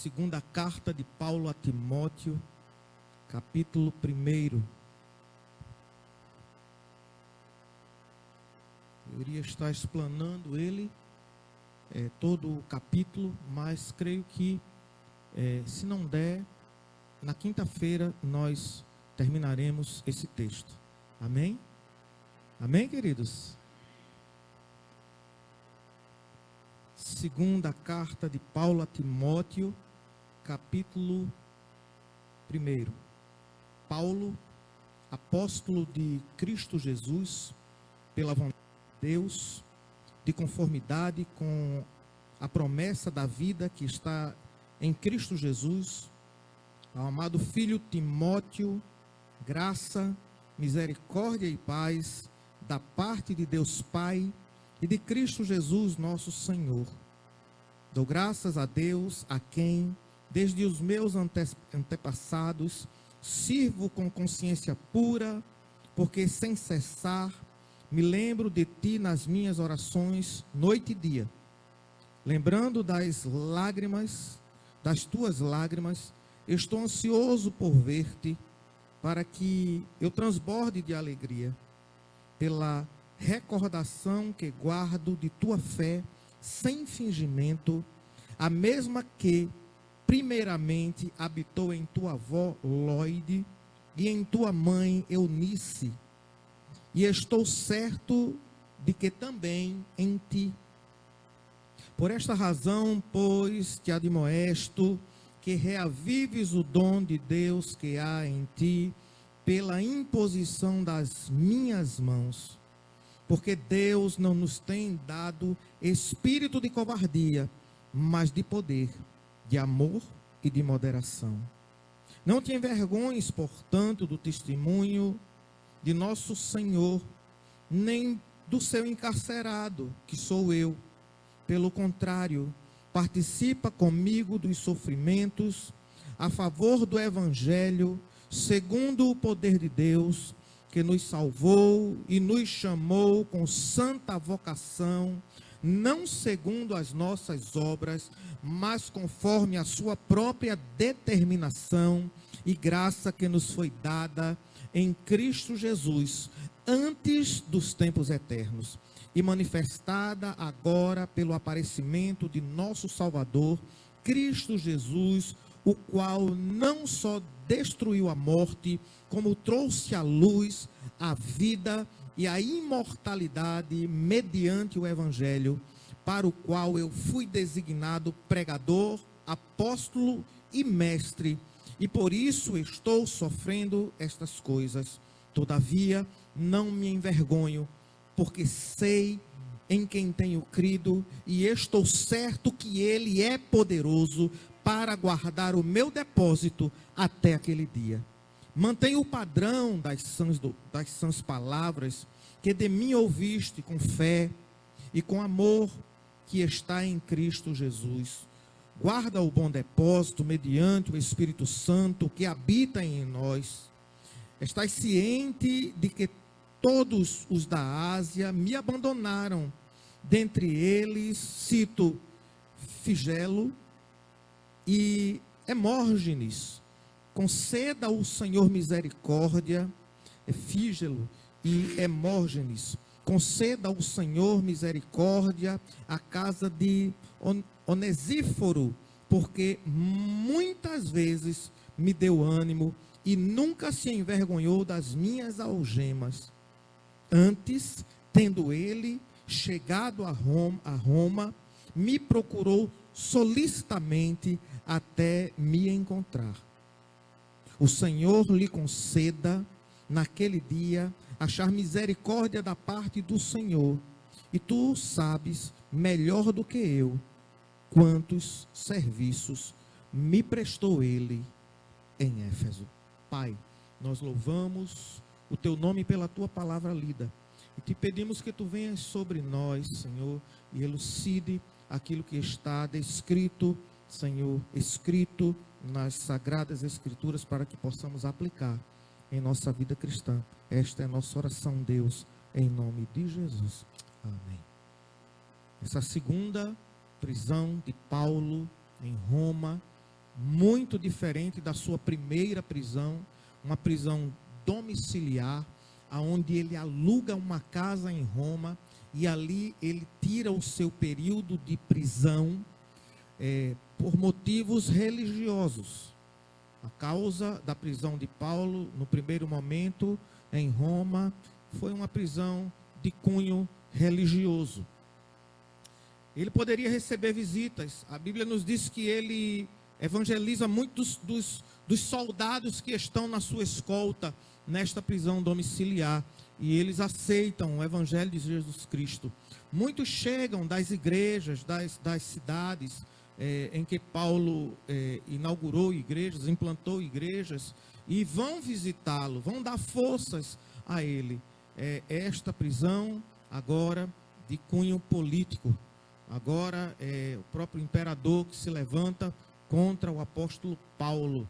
Segunda carta de Paulo a Timóteo, capítulo 1. Eu iria estar explanando ele, todo o capítulo, mas creio que, se não der, na quinta-feira nós terminaremos esse texto. Amém? Amém, queridos? Segunda carta de Paulo a Timóteo, capítulo 1. Paulo, apóstolo de Cristo Jesus, pela vontade de Deus, de conformidade com a promessa da vida que está em Cristo Jesus, ao amado filho Timóteo, graça, misericórdia e paz da parte de Deus Pai e de Cristo Jesus nosso Senhor. Dou graças a Deus, a quem, desde os meus antepassados, sirvo com consciência pura, porque sem cessar me lembro de ti nas minhas orações, noite e dia, lembrando das tuas lágrimas, estou ansioso por ver-te, para que eu transborde de alegria, pela recordação que guardo de tua fé, sem fingimento, a mesma que, primeiramente, habitou em tua avó Lóide e em tua mãe Eunice, e estou certo de que também em ti. Por esta razão, pois, te admoesto que reavives o dom de Deus que há em ti, pela imposição das minhas mãos. Porque Deus não nos tem dado espírito de covardia, mas de poder, de amor e de moderação. Não te envergonhes, portanto, do testemunho de nosso Senhor, nem do seu encarcerado, que sou eu. Pelo contrário, participa comigo dos sofrimentos a favor do Evangelho, segundo o poder de Deus, que nos salvou e nos chamou com santa vocação, não segundo as nossas obras, mas conforme a sua própria determinação e graça que nos foi dada em Cristo Jesus, antes dos tempos eternos, e manifestada agora pelo aparecimento de nosso Salvador, Cristo Jesus, o qual não só destruiu a morte, como trouxe à luz a vida e a imortalidade mediante o Evangelho, para o qual eu fui designado pregador, apóstolo e mestre, e por isso estou sofrendo estas coisas. Todavia, não me envergonho, porque sei em quem tenho crido, e estou certo que Ele é poderoso para guardar o meu depósito até aquele dia. Mantenha o padrão das sãs palavras que de mim ouviste com fé e com amor que está em Cristo Jesus. Guarda o bom depósito mediante o Espírito Santo que habita em nós. Estás ciente de que todos os da Ásia me abandonaram. Dentre eles, cito Figelo e Hemórgenes. Conceda ao Senhor misericórdia, Fígelo e Hemórgenes. Conceda ao Senhor misericórdia à casa de Onesíforo, porque muitas vezes me deu ânimo e nunca se envergonhou das minhas algemas. Antes, tendo ele chegado a Roma, me procurou solicitamente até me encontrar. O Senhor lhe conceda, naquele dia, achar misericórdia da parte do Senhor. E tu sabes, melhor do que eu, quantos serviços me prestou ele em Éfeso. Pai, nós louvamos o teu nome pela tua palavra lida. E te pedimos que tu venhas sobre nós, Senhor, e elucide aquilo que está descrito, Senhor, escrito nas Sagradas Escrituras, para que possamos aplicar em nossa vida cristã. Esta é a nossa oração, Deus, em nome de Jesus. Amém. Essa segunda prisão de Paulo em Roma muito diferente da sua primeira prisão, uma prisão domiciliar, aonde ele aluga uma casa em Roma e ali ele tira o seu período de prisão por motivos religiosos. A causa da prisão de Paulo, no primeiro momento, em Roma, foi uma prisão de cunho religioso. Ele poderia receber visitas. A Bíblia nos diz que ele evangeliza muitos dos soldados que estão na sua escolta nesta prisão domiciliar. E eles aceitam o evangelho de Jesus Cristo. Muitos chegam das igrejas, das cidades em que Paulo inaugurou igrejas, implantou igrejas, e vão visitá-lo, vão dar forças a ele. Esta prisão agora de cunho político. Agora o próprio imperador que se levanta contra o apóstolo Paulo.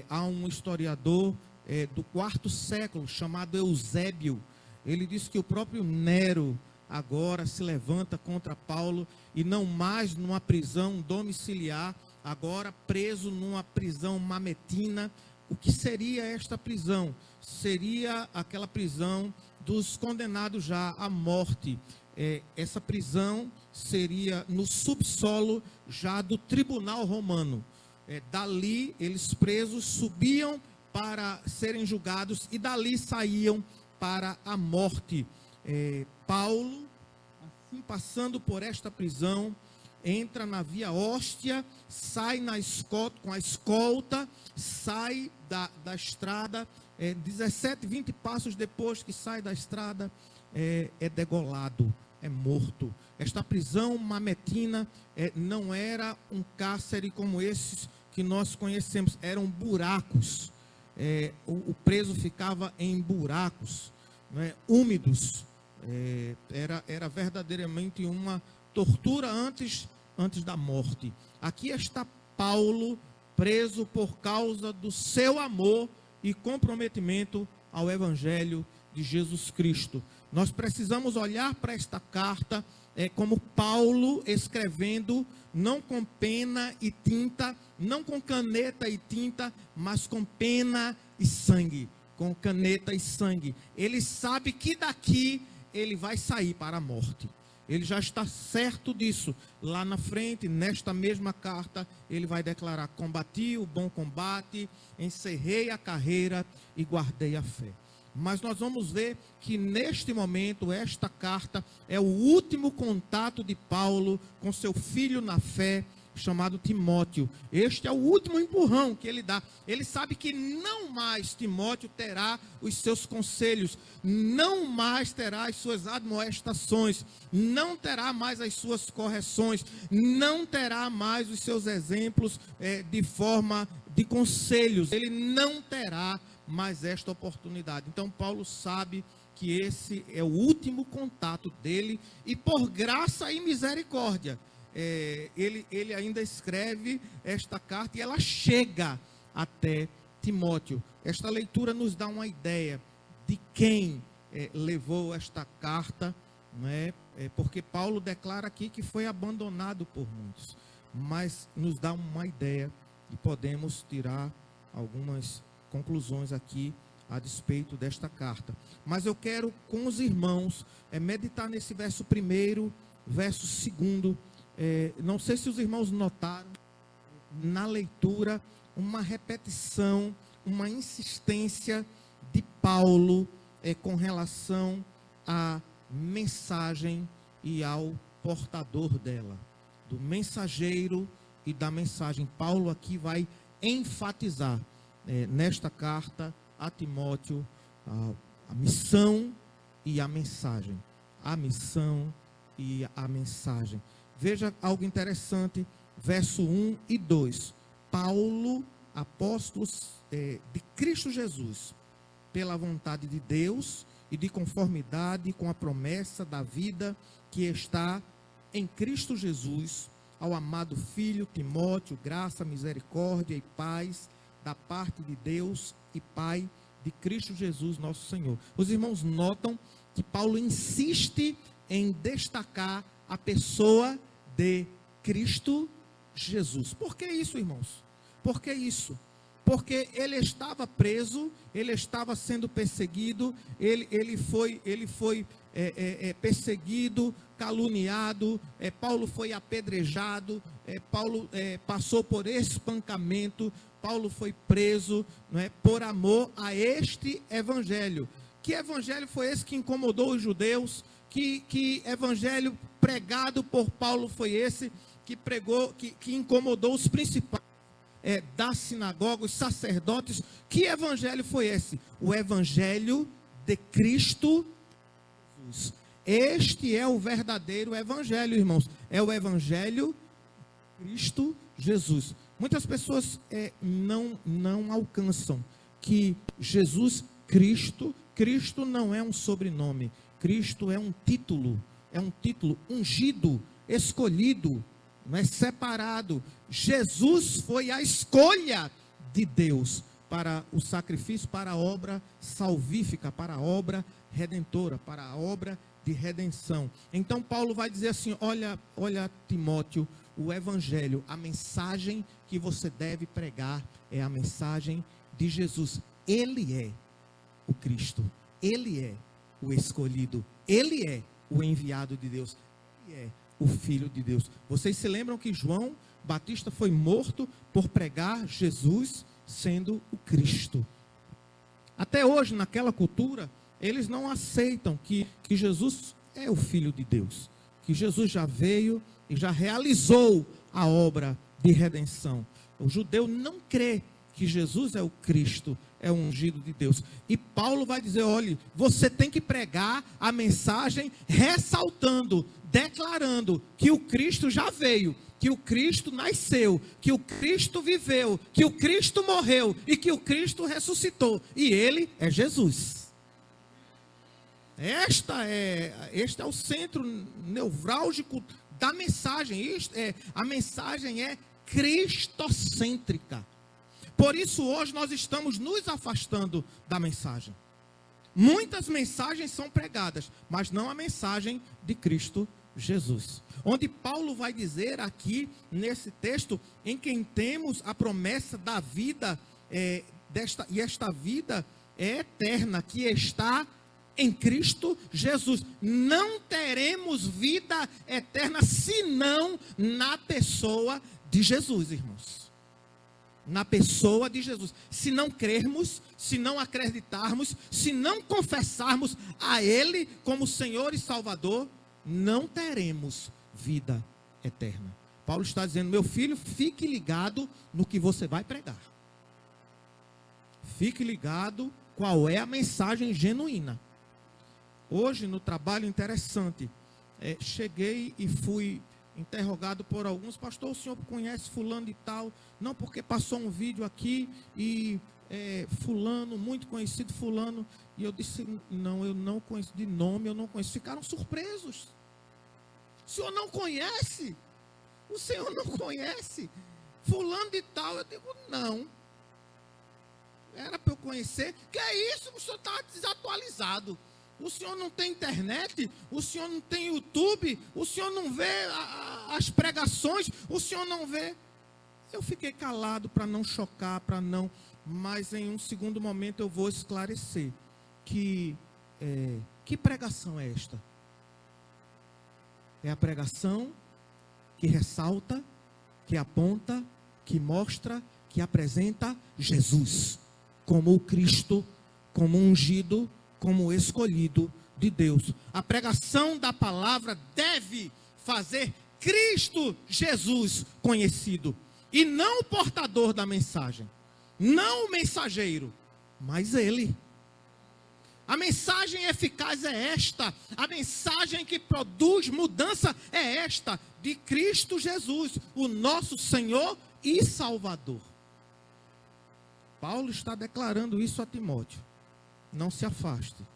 Há um historiador do quarto século chamado Eusébio. Ele diz que o próprio Nero agora se levanta contra Paulo, e não mais numa prisão domiciliar, agora preso numa prisão mametina. O que seria esta prisão? Seria aquela prisão dos condenados já à morte. Essa prisão seria no subsolo já do tribunal romano. Dali, eles presos subiam para serem julgados e dali saíam para a morte. Paulo, assim passando por esta prisão, entra na Via Óstia, sai com a escolta, sai da estrada, 17, 20 passos depois que sai da estrada, é degolado, é morto. Esta prisão mametina não era um cárcere como esses que nós conhecemos, eram buracos. O preso ficava em buracos, úmidos. Era verdadeiramente uma tortura antes da morte. Aqui está Paulo preso por causa do seu amor e comprometimento ao Evangelho de Jesus Cristo. Nós precisamos olhar para esta carta como Paulo escrevendo, não com pena e tinta, não com caneta e tinta, mas com pena e sangue, com caneta e sangue. Ele sabe que daqui ele vai sair para a morte. Ele já está certo disso. Lá na frente, nesta mesma carta, ele vai declarar: combati o bom combate, encerrei a carreira e guardei a fé. Mas nós vamos ver que neste momento, esta carta é o último contato de Paulo com seu filho na fé, chamado Timóteo. Este é o último empurrão que ele dá. Ele sabe que não mais Timóteo terá os seus conselhos, não mais terá as suas admoestações, não terá mais as suas correções, não terá mais os seus exemplos de forma de conselhos. Ele não terá mais esta oportunidade. Então Paulo sabe que esse é o último contato dele, e por graça e misericórdia, ele ainda escreve esta carta e ela chega até Timóteo. Esta leitura nos dá uma ideia de quem levou esta carta, porque Paulo declara aqui que foi abandonado por muitos, mas nos dá uma ideia e podemos tirar algumas conclusões aqui a despeito desta carta. Mas eu quero com os irmãos meditar nesse verso primeiro, verso segundo. Não sei se os irmãos notaram na leitura uma repetição, uma insistência de Paulo com relação à mensagem e ao portador dela, do mensageiro e da mensagem. Paulo aqui vai enfatizar nesta carta a Timóteo a missão e a mensagem. A missão e a mensagem. Veja algo interessante, verso 1 e 2. Paulo, apóstolo de Cristo Jesus, pela vontade de Deus e de conformidade com a promessa da vida que está em Cristo Jesus, ao amado filho Timóteo, graça, misericórdia e paz da parte de Deus e Pai de Cristo Jesus, nosso Senhor. Os irmãos notam que Paulo insiste em destacar a pessoa de Cristo Jesus. Por que isso, irmãos? Por que isso? Porque ele estava preso, ele estava sendo perseguido, ele foi perseguido, caluniado, Paulo foi apedrejado, Paulo passou por espancamento, Paulo foi preso, não é, por amor a este evangelho. Que evangelho foi esse que incomodou os judeus? Que evangelho pregado por Paulo foi esse que incomodou os principais da sinagoga, os sacerdotes? Que evangelho foi esse? O evangelho de Cristo Jesus. Este é o verdadeiro evangelho, irmãos. É o evangelho de Cristo Jesus. Muitas pessoas não alcançam que Jesus Cristo não é um sobrenome. Cristo é um título ungido, escolhido, não é separado. Jesus foi a escolha de Deus para o sacrifício, para a obra salvífica, para a obra redentora, para a obra de redenção. Então Paulo vai dizer assim: olha Timóteo, o evangelho, a mensagem que você deve pregar é a mensagem de Jesus. Ele é o Cristo, ele é o escolhido, ele é o enviado de Deus, ele é o Filho de Deus. Vocês se lembram que João Batista foi morto por pregar Jesus sendo o Cristo. Até hoje, naquela cultura, eles não aceitam que Jesus é o Filho de Deus, que Jesus já veio e já realizou a obra de redenção. O judeu não crê que Jesus é o Cristo, é o ungido de Deus. E Paulo vai dizer: olha, você tem que pregar a mensagem ressaltando, declarando que o Cristo já veio, que o Cristo nasceu, que o Cristo viveu, que o Cristo morreu e que o Cristo ressuscitou. E ele é Jesus. Este é o centro nevrálgico da mensagem. A mensagem é cristocêntrica. Por isso hoje nós estamos nos afastando da mensagem. Muitas mensagens são pregadas, mas não a mensagem de Cristo Jesus. Onde Paulo vai dizer aqui, nesse texto, em quem temos a promessa da vida, e esta vida é eterna, que está em Cristo Jesus. Não teremos vida eterna, senão na pessoa de Jesus, irmãos. Na pessoa de Jesus. Se não crermos, se não acreditarmos, se não confessarmos a Ele como Senhor e Salvador, não teremos vida eterna. Paulo está dizendo: meu filho, fique ligado no que você vai pregar. Fique ligado qual é a mensagem genuína. Hoje, no trabalho interessante, cheguei e fui interrogado por alguns: pastor, o senhor conhece fulano e tal? Não, porque passou um vídeo aqui e fulano, muito conhecido fulano. E eu disse: não, eu não conheço de nome, eu não conheço. Ficaram surpresos. O senhor não conhece? O senhor não conhece fulano de tal? Eu digo: não. Era para eu conhecer. Que é isso? O senhor está desatualizado. O senhor não tem internet, o senhor não tem YouTube, o senhor não vê as pregações, o senhor não vê. Eu fiquei calado para não chocar, mas em um segundo momento eu vou esclarecer que pregação é esta? É a pregação que ressalta, que aponta, que mostra, que apresenta Jesus como o Cristo, como ungido, como escolhido de Deus. A pregação da palavra deve fazer Cristo Jesus conhecido, e não o portador da mensagem, não o mensageiro, mas ele. A mensagem eficaz é esta, a mensagem que produz mudança é esta, de Cristo Jesus, o nosso Senhor e Salvador. Paulo está declarando isso a Timóteo. Não se afaste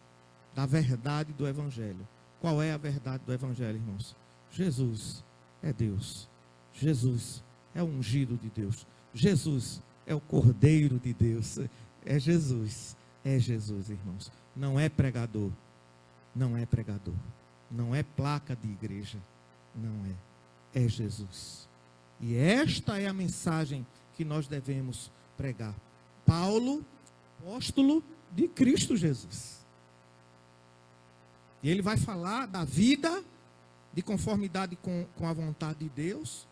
da verdade do Evangelho. Qual é a verdade do Evangelho, irmãos? Jesus é Deus. Jesus é o ungido de Deus. Jesus é o Cordeiro de Deus. É Jesus. É Jesus, irmãos. Não é pregador. Não é pregador. Não é placa de igreja. Não é. É Jesus. E esta é a mensagem que nós devemos pregar. Paulo, apóstolo de Cristo Jesus. E ele vai falar da vida de conformidade com a vontade de Deus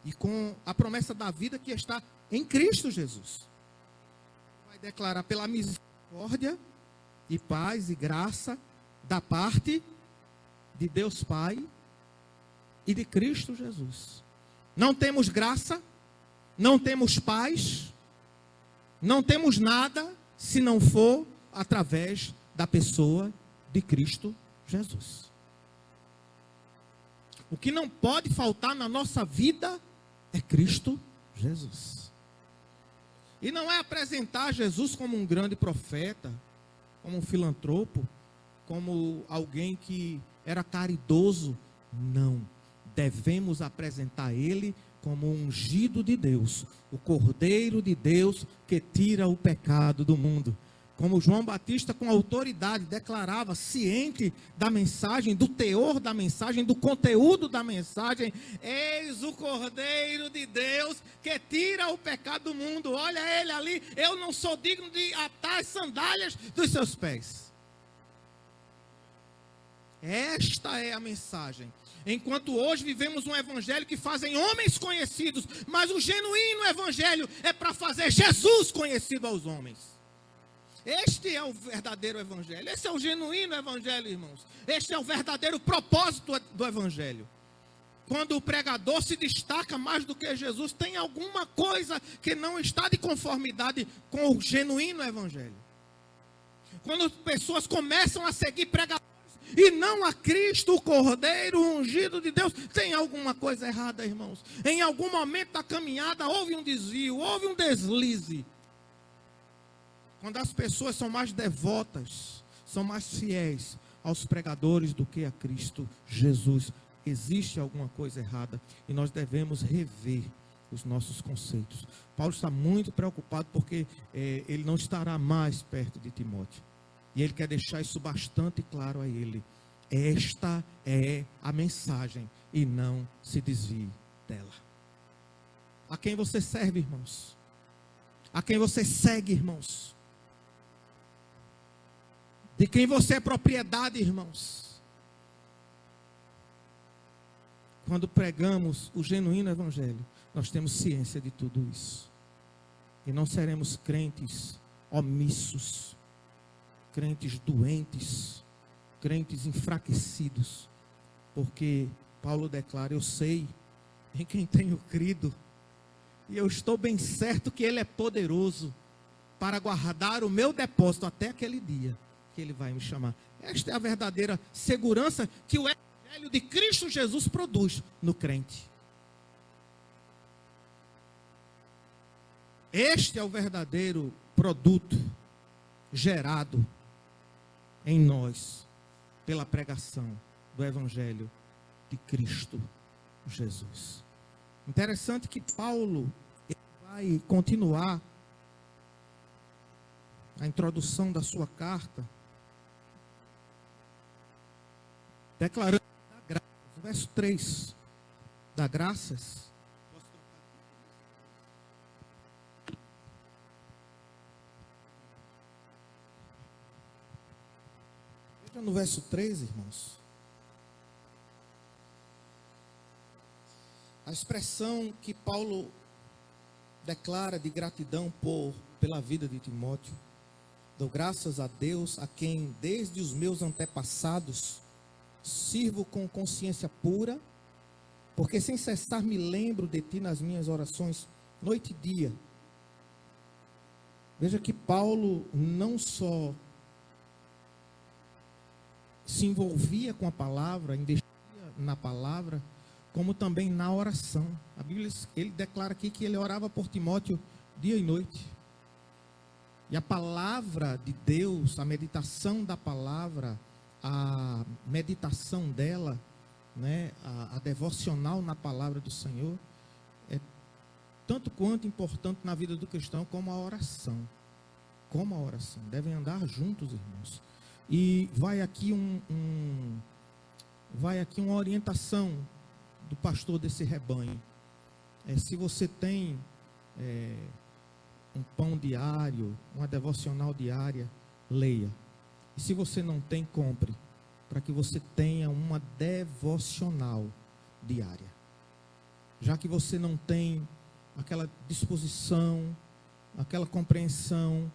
e com a promessa da vida que está em Cristo Jesus. Vai declarar pela misericórdia e paz e graça da parte de Deus Pai e de Cristo Jesus. Não temos graça, não temos paz, não temos nada se não for através da pessoa de Cristo Jesus. O que não pode faltar na nossa vida é Cristo Jesus. E não é apresentar Jesus como um grande profeta, como um filantropo, como alguém que era caridoso. Não. Devemos apresentar ele como um ungido de Deus, o Cordeiro de Deus que tira o pecado do mundo. Como João Batista com autoridade declarava, ciente da mensagem, do teor da mensagem, do conteúdo da mensagem: eis o Cordeiro de Deus que tira o pecado do mundo. Olha ele ali, eu não sou digno de atar as sandálias dos seus pés. Esta é a mensagem. Enquanto hoje vivemos um evangelho que fazem homens conhecidos, mas o genuíno evangelho é para fazer Jesus conhecido aos homens. Este é o verdadeiro evangelho. Esse é o genuíno evangelho, irmãos. Este é o verdadeiro propósito do evangelho. Quando o pregador se destaca mais do que Jesus, tem alguma coisa que não está de conformidade com o genuíno evangelho. Quando pessoas começam a seguir pregadores e não a Cristo, o Cordeiro ungido de Deus, tem alguma coisa errada, irmãos. Em algum momento da caminhada houve um desvio, houve um deslize. Quando as pessoas são mais devotas, são mais fiéis aos pregadores do que a Cristo Jesus, existe alguma coisa errada e nós devemos rever os nossos conceitos. Paulo está muito preocupado porque ele não estará mais perto de Timóteo. E ele quer deixar isso bastante claro a ele. Esta é a mensagem e não se desvie dela. A quem você serve, irmãos? A quem você segue, irmãos? De quem você é propriedade, irmãos? Quando pregamos o genuíno evangelho, nós temos ciência de tudo isso. E não seremos crentes omissos, crentes doentes, crentes enfraquecidos, porque Paulo declara: eu sei em quem tenho crido, e eu estou bem certo que ele é poderoso para guardar o meu depósito até aquele dia que ele vai me chamar. Esta é a verdadeira segurança que o evangelho de Cristo Jesus produz no crente. Este é o verdadeiro produto gerado em nós pela pregação do evangelho de Cristo Jesus. Interessante que Paulo vai continuar a introdução da sua carta declarando da graça, verso 3, dá graças. Veja no verso 3, irmãos, a expressão que Paulo declara de gratidão pela vida de Timóteo. Dou graças a Deus, a quem desde os meus antepassados sirvo com consciência pura, porque sem cessar me lembro de ti nas minhas orações, noite e dia. Veja que Paulo não só se envolvia com a palavra, investia na palavra, como também na oração. A Bíblia, ele declara aqui que ele orava por Timóteo dia e noite. E a palavra de Deus, a meditação da palavra, a meditação dela, né, a devocional na palavra do Senhor, é tanto quanto importante na vida do cristão como a oração. Como a oração. Devem andar juntos, irmãos. E vai aqui uma orientação do pastor desse rebanho. Se você tem um pão diário, uma devocional diária, leia. E se você não tem, compre, para que você tenha uma devocional diária. Já que você não tem aquela disposição, aquela compreensão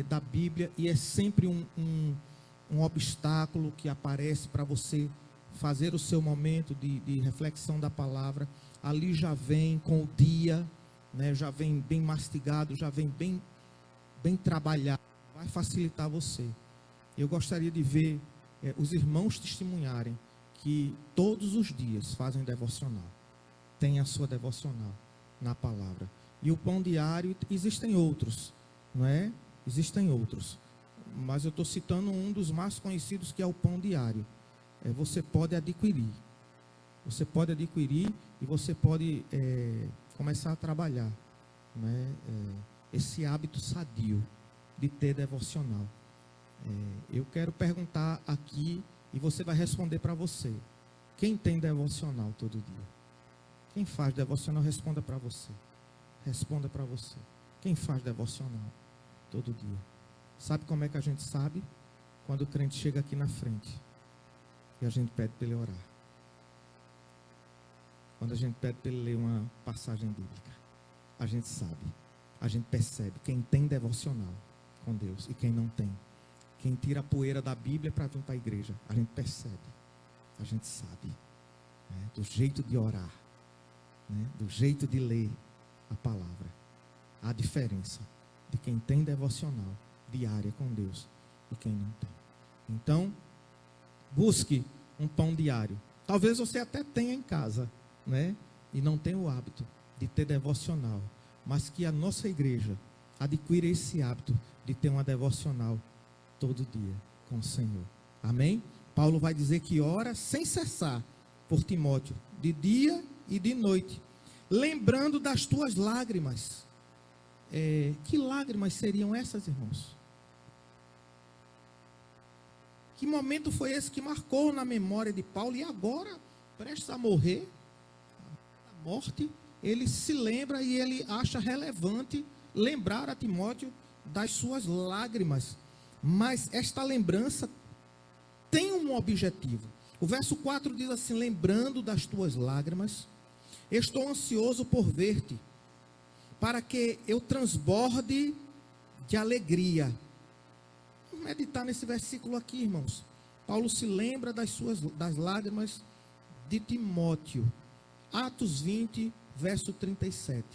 da Bíblia, e é sempre um obstáculo que aparece para você fazer o seu momento de reflexão da palavra, ali já vem com o dia, né, já vem bem mastigado, já vem bem trabalhado, vai facilitar você. Eu gostaria de ver os irmãos testemunharem que todos os dias fazem devocional, tem a sua devocional na palavra. E o pão diário, existem outros, não é? Existem outros, mas eu estou citando um dos mais conhecidos, que é o pão diário. Você pode adquirir, e você pode começar a trabalhar, né? Esse hábito sadio de ter devocional. Eu quero perguntar aqui, e você vai responder para você. Quem tem devocional todo dia? Quem faz devocional, responda para você. Responda para você. Quem faz devocional todo dia? Sabe como é que a gente sabe? Quando o crente chega aqui na frente e a gente pede para ele orar. Quando a gente pede para ele ler uma passagem bíblica, a gente sabe, a gente percebe quem tem devocional com Deus e quem não tem. Quem tira a poeira da Bíblia para vir para a igreja, a gente percebe, a gente sabe, né? Do jeito de orar, né? Do jeito de ler a palavra. Há diferença de quem tem devocional diária com Deus e quem não tem. Então, busque um pão diário. Talvez você até tenha em casa, né? E não tenha o hábito de ter devocional, mas que a nossa igreja adquira esse hábito de ter uma devocional todo dia com o Senhor. Amém? Paulo vai dizer que ora sem cessar por Timóteo, de dia e de noite, lembrando das tuas lágrimas. Que lágrimas seriam essas, irmãos? Que momento foi esse que marcou na memória de Paulo? E agora, prestes a morrer, a morte, ele se lembra e ele acha relevante lembrar a Timóteo das suas lágrimas. Mas esta lembrança tem um objetivo. O verso 4 diz assim: lembrando das tuas lágrimas, estou ansioso por ver-te, para que eu transborde de alegria. Vamos meditar nesse versículo aqui, irmãos. Paulo se lembra das lágrimas de Timóteo. Atos 20, verso 37.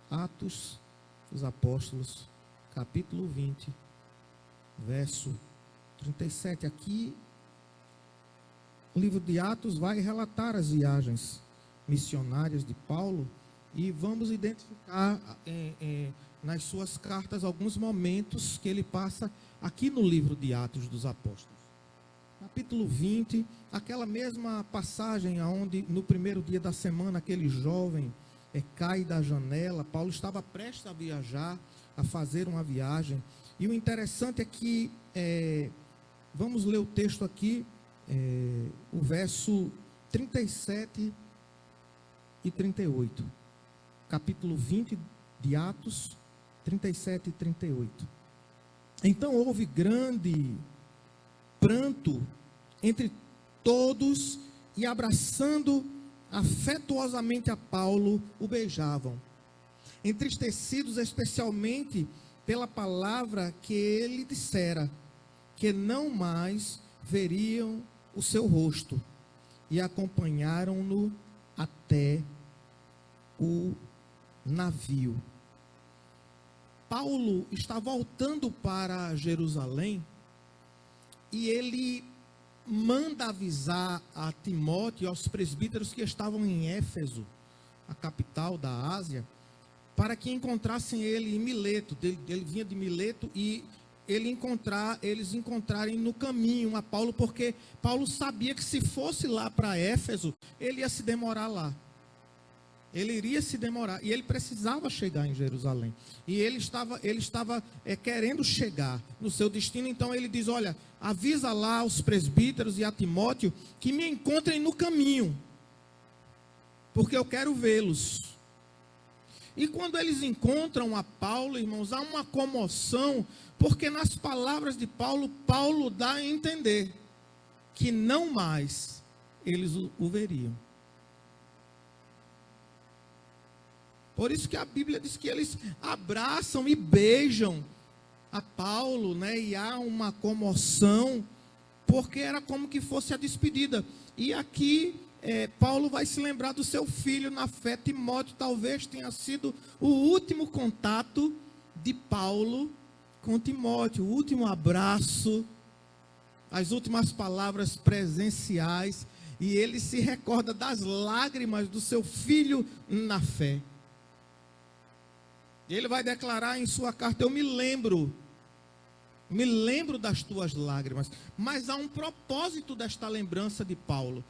Atos dos Apóstolos, capítulo 20, verso 37. Aqui, o livro de Atos vai relatar as viagens missionárias de Paulo, e vamos identificar nas suas cartas alguns momentos que ele passa aqui no livro de Atos dos Apóstolos. Capítulo 20, aquela mesma passagem onde no primeiro dia da semana aquele jovem cai da janela. Paulo estava prestes a viajar, a fazer uma viagem. E o interessante é que, vamos ler o texto aqui, o verso 37 e 38. Capítulo 20 de Atos, 37 e 38. Então houve grande pranto entre todos, e abraçando afetuosamente a Paulo, o beijavam, entristecidos especialmente pela palavra que ele dissera, que não mais veriam o seu rosto, e acompanharam-no até o navio. Paulo está voltando para Jerusalém, e ele manda avisar a Timóteo e aos presbíteros que estavam em Éfeso, a capital da Ásia, para que encontrassem ele em Mileto. Ele vinha de Mileto, e eles encontrarem no caminho a Paulo, porque Paulo sabia que se fosse lá para Éfeso, ele ia se demorar lá. Ele iria se demorar, e ele precisava chegar em Jerusalém. E ele estava querendo chegar no seu destino. Então ele diz: olha, avisa lá aos presbíteros e a Timóteo que me encontrem no caminho, porque eu quero vê-los. E quando eles encontram a Paulo, irmãos, há uma comoção, porque nas palavras de Paulo, Paulo dá a entender que não mais eles o veriam. Por isso que a Bíblia diz que eles abraçam e beijam a Paulo, né? E há uma comoção, porque era como que fosse a despedida. E aqui Paulo vai se lembrar do seu filho na fé, Timóteo. Talvez tenha sido o último contato de Paulo com Timóteo, o último abraço, as últimas palavras presenciais. E ele se recorda das lágrimas do seu filho na fé. E ele vai declarar em sua carta: eu me lembro das tuas lágrimas. Mas há um propósito desta lembrança de Paulo.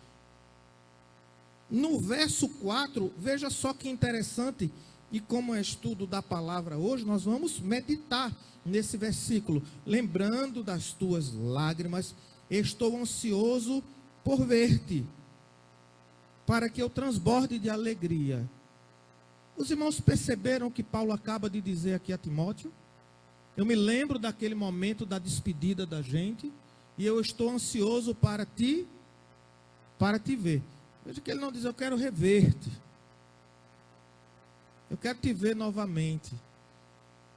No verso 4, veja só que interessante, e como é estudo da palavra hoje, nós vamos meditar nesse versículo. Lembrando das tuas lágrimas, estou ansioso por ver-te, para que eu transborde de alegria. Os irmãos perceberam o que Paulo acaba de dizer aqui a Timóteo? Eu me lembro daquele momento da despedida da gente, e eu estou ansioso para te ver. Veja que ele não diz: eu quero rever-te, eu quero te ver novamente.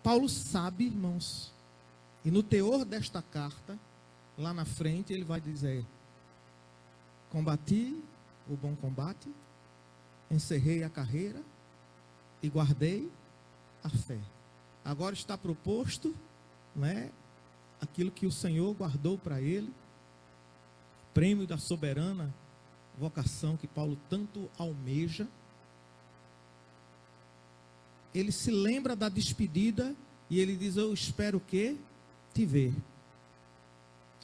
Paulo sabe, irmãos, e no teor desta carta, lá na frente, ele vai dizer: combati o bom combate, encerrei a carreira e guardei a fé. Agora está proposto, né, aquilo que o Senhor guardou para ele, prêmio da soberana vocação que Paulo tanto almeja. Ele se lembra da despedida e ele diz: eu espero que te ver.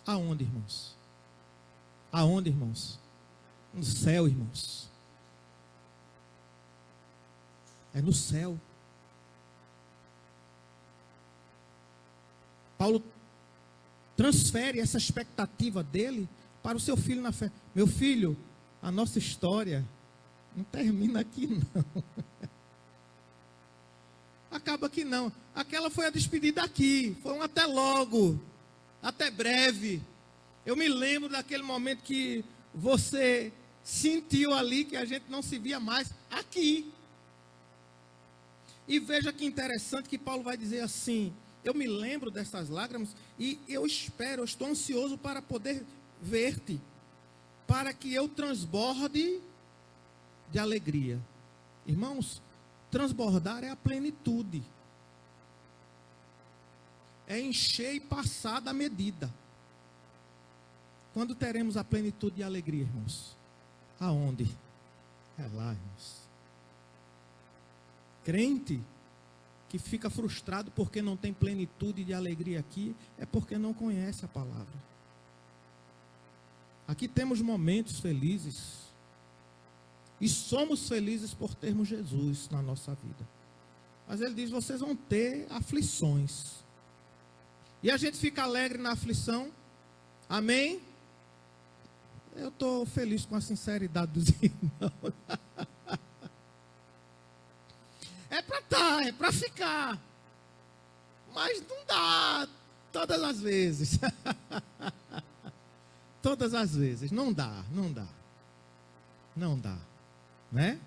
Aonde, irmãos? Aonde, irmãos? No céu, irmãos. É no céu. Paulo transfere essa expectativa dele para o seu filho na fé. Meu filho, a nossa história não termina aqui não. Acaba aqui não. Aquela foi a despedida aqui. Foi um até logo. Até breve. Eu me lembro daquele momento que você sentiu ali que a gente não se via mais aqui. E veja que interessante que Paulo vai dizer assim: eu me lembro dessas lágrimas e eu espero, eu estou ansioso para poder ver-te, para que eu transborde de alegria. Irmãos, transbordar é a plenitude. É encher e passar da medida. Quando teremos a plenitude de alegria, irmãos? Aonde? É lá, irmãos. Crente que fica frustrado porque não tem plenitude de alegria aqui, é porque não conhece a palavra. Aqui temos momentos felizes, e somos felizes por termos Jesus na nossa vida. Mas ele diz: vocês vão ter aflições. E a gente fica alegre na aflição. Amém? Eu estou feliz com a sinceridade dos irmãos. É para estar, é para ficar. Mas não dá todas as vezes. Todas as vezes. Não dá. Não dá. Né?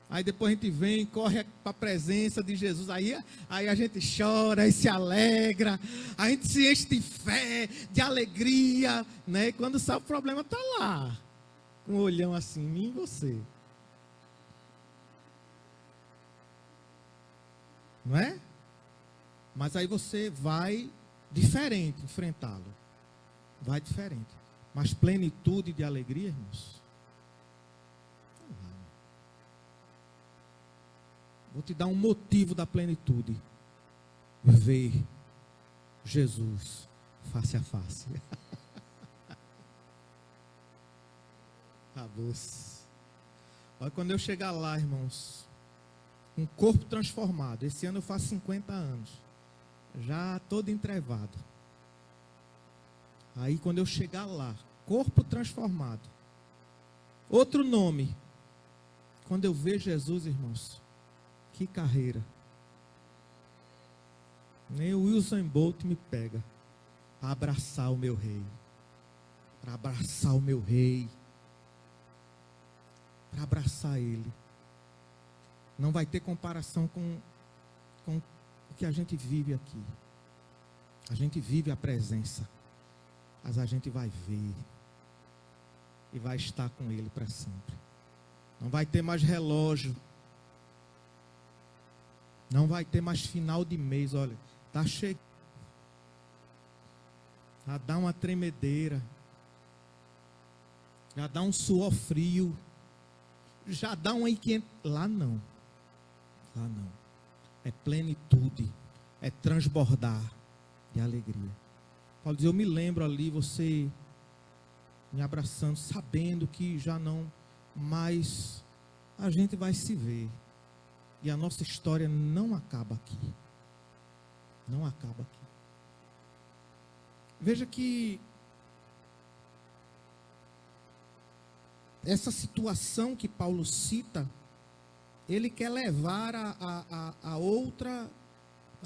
Aí depois a gente vem, corre para a presença de Jesus. Aí a gente chora e se alegra. A gente se enche de fé, de alegria. Né? E quando sabe o problema está lá. Com um olhão assim, mim e você. Não é? Mas aí você vai diferente enfrentá-lo. Vai diferente. Mas plenitude de alegria, irmãos? Vou te dar um motivo da plenitude. Ver Jesus face a face. Acabou-se. Olha, quando eu chegar lá, irmãos, um corpo transformado. Esse ano eu faço 50 anos. Já todo entrevado. Aí quando eu chegar lá, corpo transformado. Outro nome. Quando eu ver Jesus, irmãos, Que carreira. Nem o Usain Bolt me pega para abraçar o meu rei. Para abraçar o meu rei. Para abraçar ele. Não vai ter comparação com o que a gente vive aqui. A gente vive a presença. Mas a gente vai ver. E vai estar com ele para sempre. Não vai ter mais relógio. Não vai ter mais final de mês. Olha, está chegando. Já dá uma tremedeira. Já dá um suor frio. Já dá um aí que... Lá não. Lá não. É plenitude. É transbordar de alegria. Paulo diz, eu me lembro ali, você me abraçando, sabendo que já não mais a gente vai se ver. E a nossa história não acaba aqui. Não acaba aqui. Veja que essa situação que Paulo cita, ele quer levar a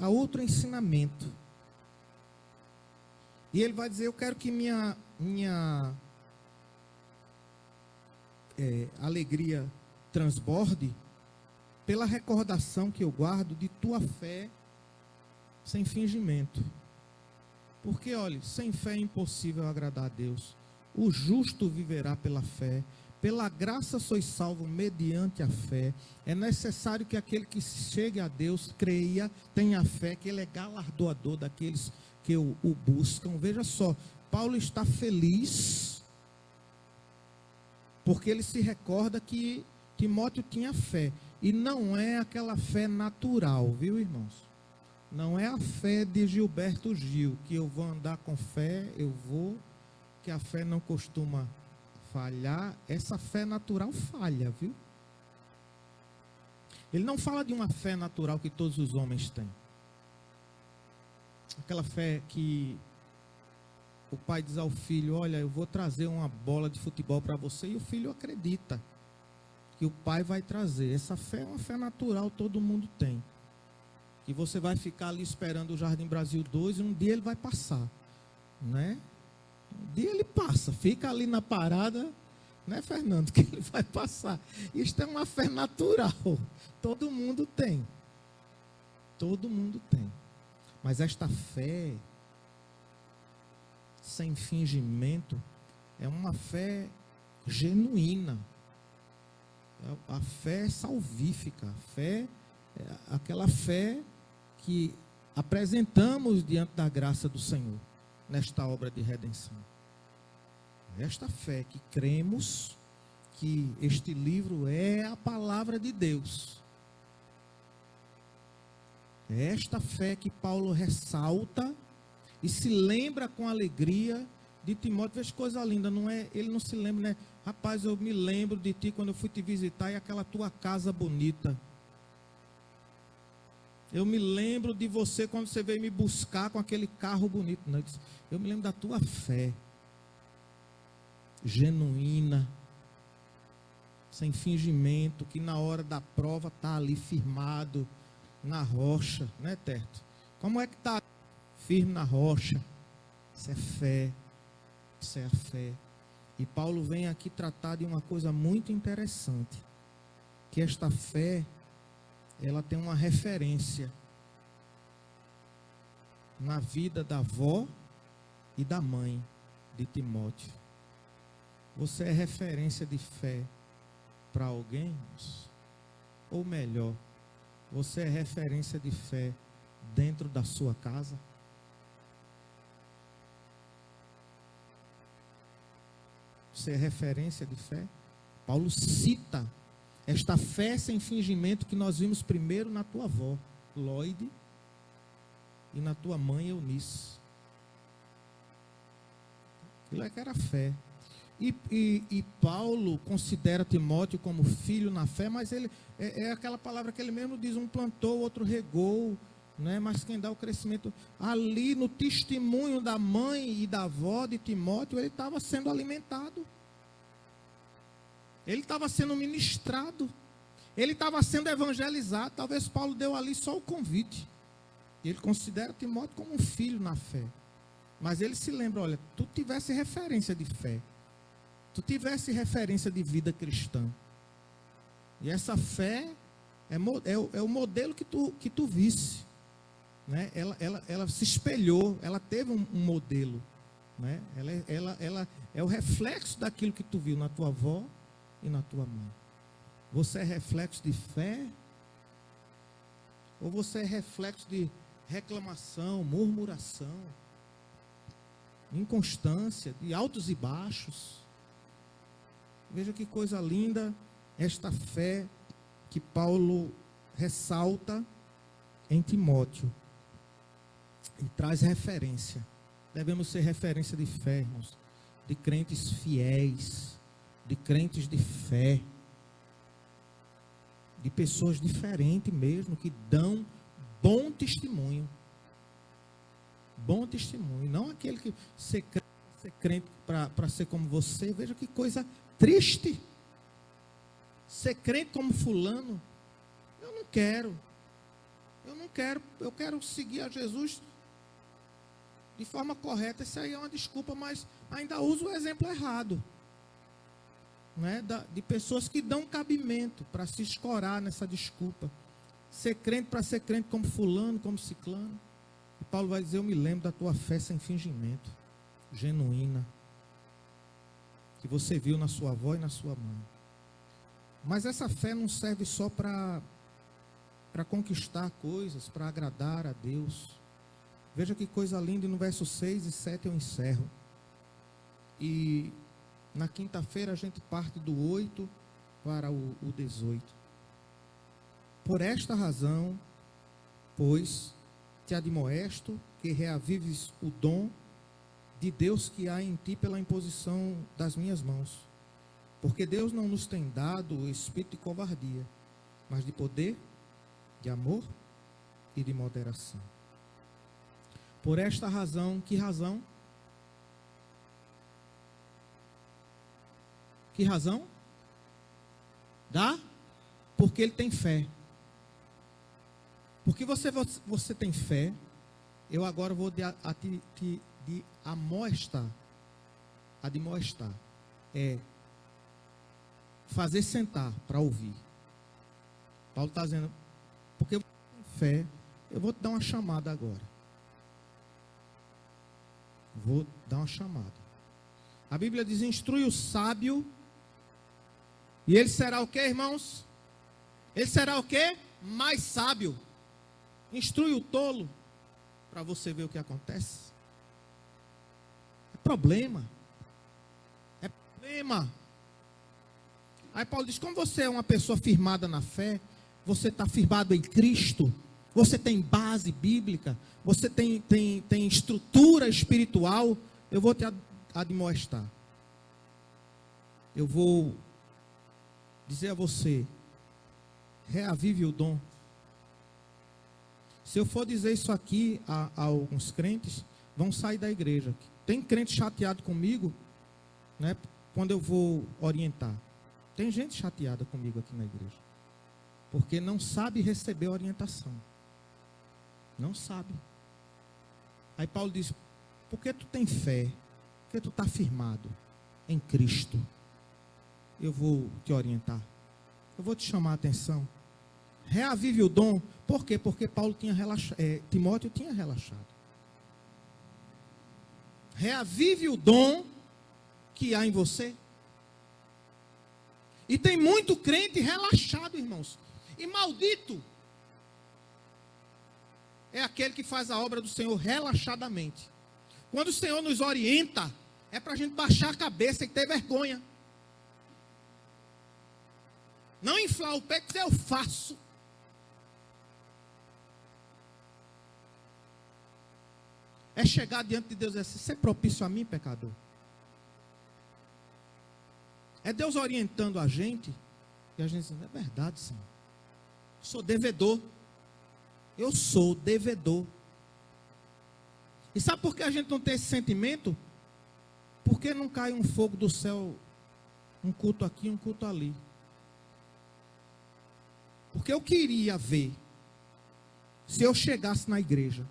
outro ensinamento. E ele vai dizer, eu quero que minha alegria transborde pela recordação que eu guardo de tua fé sem fingimento. Porque, olha, sem fé é impossível agradar a Deus. O justo viverá pela fé. Pela graça sois salvos mediante a fé. É necessário que aquele que chegue a Deus creia, tenha fé, que ele é galardoador daqueles que o buscam. Veja só, Paulo está feliz porque ele se recorda que Timóteo tinha fé. E não é aquela fé natural, viu, irmãos? Não é a fé de Gilberto Gil, que eu vou andar com fé, que a fé não costuma falhar. Essa fé natural falha, viu? Ele não fala de uma fé natural que todos os homens têm. Aquela fé que o pai diz ao filho, olha, eu vou trazer uma bola de futebol para você, e o filho acredita que o pai vai trazer. Essa fé é uma fé natural, todo mundo tem. Que você vai ficar ali esperando o Jardim Brasil 2 e um dia ele vai passar, né? Um dia ele passa, fica ali na parada, né, Fernando? Que ele vai passar. Isto é uma fé natural, todo mundo tem. Todo mundo tem. Mas esta fé sem fingimento é uma fé genuína. A fé salvífica, a fé, aquela fé que apresentamos diante da graça do Senhor, nesta obra de redenção. Esta fé que cremos que este livro é a palavra de Deus. É esta fé que Paulo ressalta e se lembra com alegria de Timóteo. Veja que coisa linda, não é? Ele não se lembra, né? Rapaz, eu me lembro de ti quando eu fui te visitar e aquela tua casa bonita. Eu me lembro de você quando você veio me buscar com aquele carro bonito. Não, eu me lembro da tua fé genuína, sem fingimento, que na hora da prova está ali firmado na rocha, né, Terto? Como é que está firme na rocha? Isso é fé, isso é a fé. E Paulo vem aqui tratar de uma coisa muito interessante, que esta fé, ela tem uma referência na vida da avó e da mãe de Timóteo. Você é referência de fé para alguém? Ou melhor, você é referência de fé dentro da sua casa? Você é referência de fé? Paulo cita esta fé sem fingimento que nós vimos primeiro na tua avó, Lloyd, e na tua mãe, Eunice. Aquilo é que era fé. E Paulo considera Timóteo como filho na fé, mas ele é aquela palavra que ele mesmo diz, um plantou, outro regou, né? Mas quem dá o crescimento, ali no testemunho da mãe e da avó de Timóteo, ele estava sendo alimentado, ele estava sendo ministrado, Ele estava sendo evangelizado, talvez Paulo deu ali só o convite. Ele considera Timóteo como um filho na fé. Mas ele se lembra, olha, tu tivesse referência de fé, tu tivesse referência de vida cristã. E essa fé é o modelo que tu visse. Né? Ela se espelhou, ela teve um modelo. Né? Ela é o reflexo daquilo que tu viu na tua avó e na tua mãe. Você é reflexo de fé? Ou você é reflexo de reclamação, murmuração, inconstância, de altos e baixos? Veja que coisa linda esta fé que Paulo ressalta em Timóteo e traz referência. Devemos ser referência de fé, irmãos, de crentes fiéis, de crentes de fé, de pessoas diferentes mesmo, que dão bom testemunho. Bom testemunho, não aquele que ser crente para ser como você. Veja que coisa triste. Ser crente como fulano, eu não quero. Eu quero seguir a Jesus de forma correta. Isso aí é uma desculpa, mas ainda uso o exemplo errado. Né? De pessoas que dão cabimento para se escorar nessa desculpa. Ser crente para ser crente como fulano, como ciclano. E Paulo vai dizer, eu me lembro da tua fé sem fingimento, genuína, que você viu na sua avó e na sua mãe. Mas essa fé não serve só para conquistar coisas, para agradar a Deus. Veja que coisa linda, e no verso 6 e 7 eu encerro. E na quinta-feira a gente parte do 8 para o 18. Por esta razão, pois, te admoesto que reavives o dom de Deus que há em ti pela imposição das minhas mãos. Porque Deus não nos tem dado o espírito de covardia, mas de poder, de amor e de moderação. Por esta razão, que razão? Que razão? Porque ele tem fé. Porque você tem fé, eu agora vou te amoestar. Admoestar. É fazer sentar para ouvir. Paulo está dizendo, porque você tem fé, eu vou te dar uma chamada agora. Vou dar uma chamada. A Bíblia diz, instrui o sábio, e ele será o que, irmãos? Ele será o que? Mais sábio. Instrui o tolo, para você ver o que acontece. É problema. É problema. Aí Paulo diz, como você é uma pessoa firmada na fé, você está firmado em Cristo, você tem base bíblica, você tem estrutura espiritual, eu vou te admoestar. Eu vou dizer a você, reavive o dom. Se eu for dizer isso aqui a alguns crentes, vão sair da igreja. Tem crente chateado comigo, né, quando eu vou orientar. Tem gente chateada comigo aqui na igreja, porque não sabe receber orientação. Não sabe. Aí Paulo diz, porque tu tem fé, porque tu está firmado em Cristo, eu vou te orientar, eu vou te chamar a atenção. Reavive o dom. Por quê? Porque Paulo tinha Timóteo tinha relaxado. Reavive o dom que há em você. E tem muito crente relaxado, irmãos. E maldito é aquele que faz a obra do Senhor relaxadamente. Quando o Senhor nos orienta, é para a gente baixar a cabeça e ter vergonha. Não inflar o pé que eu faço. É chegar diante de Deus e dizer, ser propício a mim, pecador. É Deus orientando a gente, e a gente diz, é verdade, Senhor. Sou devedor. Eu sou devedor. E sabe por que a gente não tem esse sentimento? Porque não cai um fogo do céu, um culto aqui, um culto ali. Porque eu queria ver, se eu chegasse na igreja,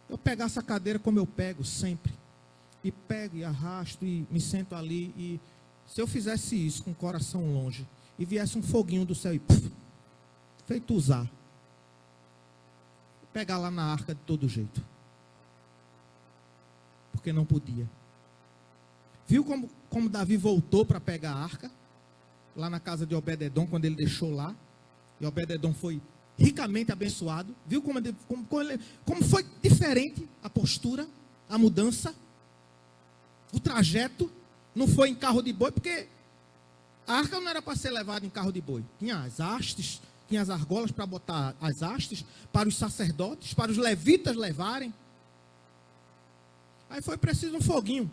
eu pegasse a cadeira como eu pego sempre, e pego e arrasto e me sento ali, e se eu fizesse isso com o coração longe, e viesse um foguinho do céu e feito usar, pegar lá na arca de todo jeito, porque não podia. Viu como Davi voltou para pegar a arca, lá na casa de Obed-edom, quando ele deixou lá, e Obed-edom foi ricamente abençoado. Viu como foi diferente a postura, a mudança, o trajeto. Não foi em carro de boi, porque a arca não era para ser levada em carro de boi. Tinha as hastes, tinha as argolas para botar as hastes, para os sacerdotes, para os levitas levarem. Aí foi preciso um foguinho.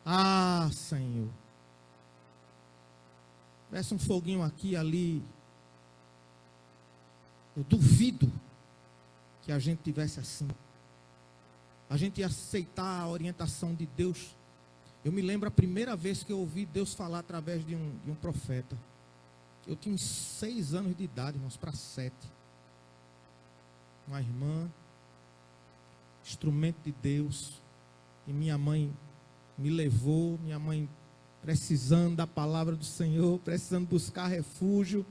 Ah, Senhor. Tivesse um foguinho aqui, ali. Eu duvido que a gente tivesse assim. A gente ia aceitar a orientação de Deus. Eu me lembro a primeira vez que eu ouvi Deus falar através de um profeta. Eu tinha 6 anos de idade, irmãos, para 7. Uma irmã, instrumento de Deus, e minha mãe me levou, minha mãe precisando da palavra do Senhor, precisando buscar refúgio,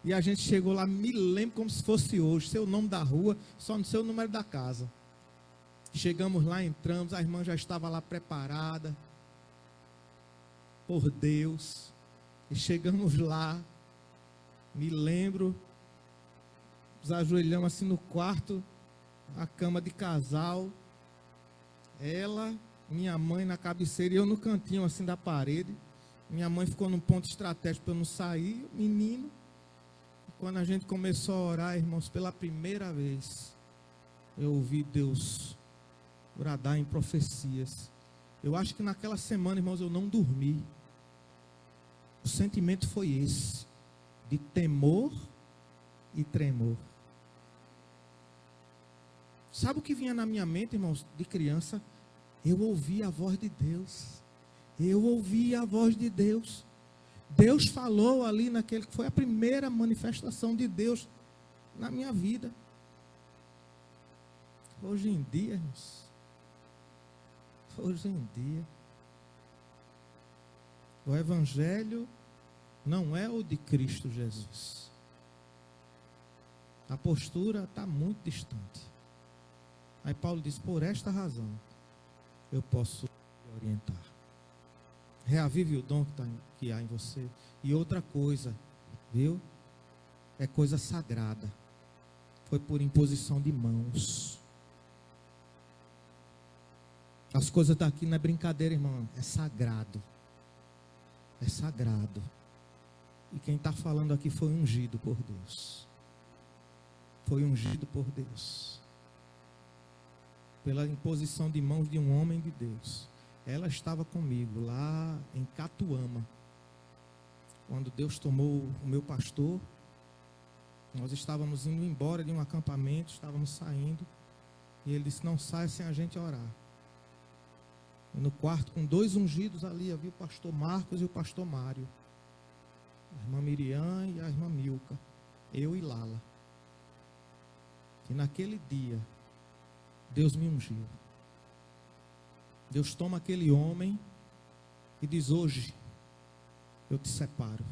e a gente chegou lá, me lembro como se fosse hoje, sei o nome da rua, só não sei o número da casa. Chegamos lá, entramos, a irmã já estava lá preparada, por Deus, e chegamos lá, me lembro, nos ajoelhamos assim no quarto, a cama de casal, ela, minha mãe na cabeceira e eu no cantinho assim da parede. Minha mãe ficou num ponto estratégico para eu não sair, menino. E quando a gente começou a orar, irmãos, pela primeira vez, eu ouvi Deus bradar em profecias. Eu acho que naquela semana, irmãos, eu não dormi. O sentimento foi esse, de temor e tremor. Sabe o que vinha na minha mente, irmãos, de criança? Eu ouvi a voz de Deus. Eu ouvi a voz de Deus. Deus falou ali naquele que foi a primeira manifestação de Deus na minha vida. Hoje em dia, irmãos, hoje em dia, o Evangelho não é o de Cristo Jesus. A postura está muito distante. Aí Paulo diz, por esta razão, eu posso te orientar. Reavive o dom que há em você. E outra coisa, viu? É coisa sagrada. Foi por imposição de mãos. As coisas daqui não é brincadeira, irmão. É sagrado. É sagrado. E quem está falando aqui foi ungido por Deus. Foi ungido por Deus. Pela imposição de mãos de um homem de Deus. Ela estava comigo lá em Catuama. Quando Deus tomou o meu pastor, nós estávamos indo embora de um acampamento, estávamos saindo, e ele disse, não saia sem a gente orar. E no quarto, com 2 ungidos ali, havia o pastor Marcos e o pastor Mário. A irmã Miriam e a irmã Milka. Eu e Lala. E naquele dia, Deus me ungiu. Deus toma aquele homem e diz, hoje eu te separo.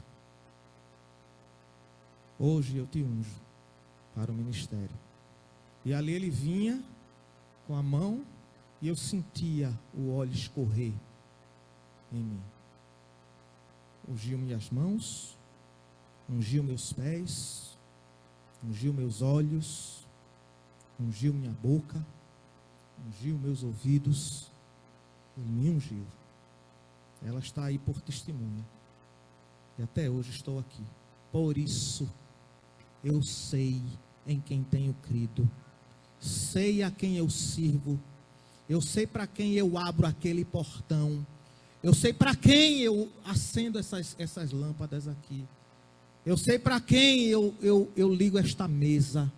Hoje eu te unjo para o ministério. E ali ele vinha com a mão e eu sentia o óleo escorrer em mim. Ungiu minhas mãos, ungiu meus pés, ungiu meus olhos, ungiu minha boca, ungiu meus ouvidos. Ele me ungiu. Ela está aí por testemunha. E até hoje estou aqui. Por isso, eu sei em quem tenho crido. Sei a quem eu sirvo. Eu sei para quem eu abro aquele portão. Eu sei para quem eu acendo essas lâmpadas aqui. Eu sei para quem eu ligo esta mesa.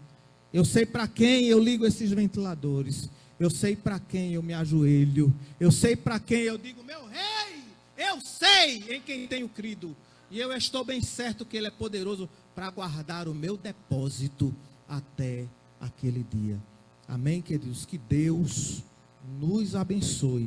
Eu sei para quem eu ligo esses ventiladores. Eu sei para quem eu me ajoelho. Eu sei para quem eu digo, meu rei, eu sei em quem tenho crido. E eu estou bem certo que ele é poderoso para guardar o meu depósito até aquele dia. Amém, queridos? Que Deus nos abençoe.